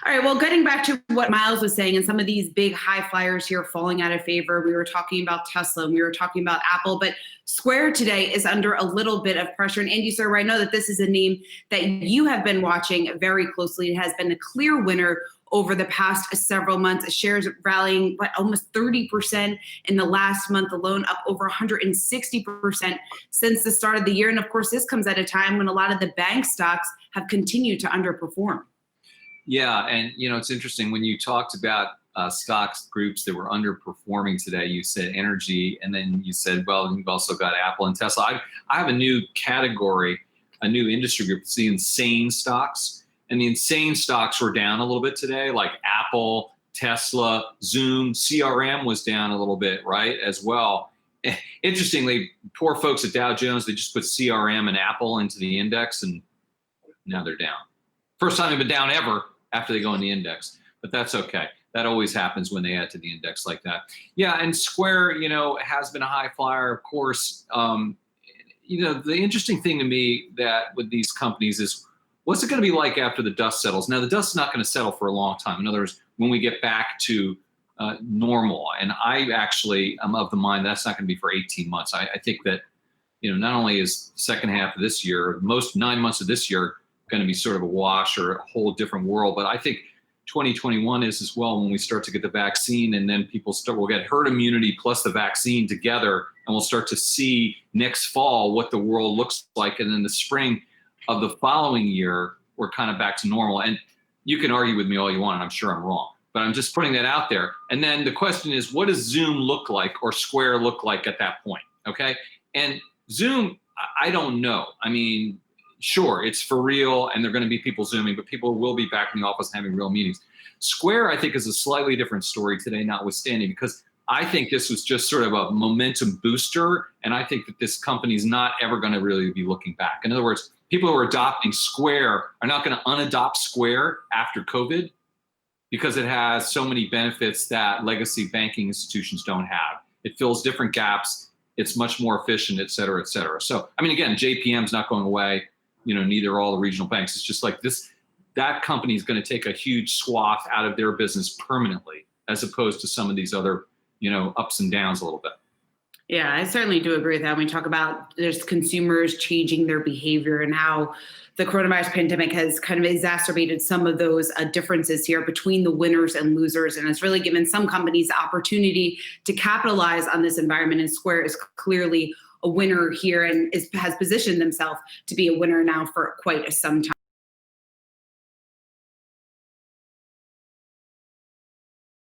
All right. Well, getting back to what Miles was saying and some of these big high flyers here falling out of favor, we were talking about Tesla and we were talking about Apple, but Square today is under a little bit of pressure. And Andy Serwer, I know that this is a name that you have been watching very closely. It has been a clear winner over the past several months. Shares rallying almost 30% in the last month alone, up over 160% since the start of the year. And of course, this comes at a time when a lot of the bank stocks have continued to underperform. Yeah, and it's interesting when you talked about stocks groups that were underperforming today. You said energy, and then you said, well, you've also got Apple and Tesla. I have a new category, a new industry group. It's the insane stocks, and the insane stocks were down a little bit today, like Apple, Tesla, Zoom, CRM was down a little bit, right, as well. Interestingly, poor folks at Dow Jones, they just put CRM and Apple into the index, and now they're down. First time they've been down ever after they go in the index, but that's okay. That always happens when they add to the index like that. Yeah, and Square, has been a high flyer, of course. The interesting thing to me that with these companies is, what's it going to be like after the dust settles? Now, the dust is not going to settle for a long time. In other words, when we get back to normal, and I actually am of the mind that's not going to be for 18 months. I think that, not only is second half of this year, most 9 months of this year, going to be sort of a wash or a whole different world. But I think 2021 is as well, when we start to get the vaccine, and then we'll get herd immunity plus the vaccine together, and we'll start to see next fall what the world looks like. And then the spring of the following year, we're kind of back to normal. And you can argue with me all you want, and I'm sure I'm wrong, but I'm just putting that out there. And then the question is, what does Zoom look like or Square look like at that point? Okay. And Zoom, I don't know. I mean, sure, it's for real, and there are going to be people Zooming, but people will be back in the office and having real meetings. Square, I think, is a slightly different story today, notwithstanding, because I think this was just sort of a momentum booster, and I think that this company is not ever going to really be looking back. In other words, people who are adopting Square are not going to unadopt Square after COVID, because it has so many benefits that legacy banking institutions don't have. It fills different gaps. It's much more efficient, et cetera, et cetera. So, I mean, again, JPM's not going away. Neither are all the regional banks. It's just like this, that company is going to take a huge swath out of their business permanently, as opposed to some of these other, ups and downs a little bit. Yeah, I certainly do agree with that. When we talk about there's consumers changing their behavior and how the coronavirus pandemic has kind of exacerbated some of those differences here between the winners and losers. And it's really given some companies the opportunity to capitalize on this environment. And Square is clearly a winner here and has positioned themselves to be a winner now for quite some time.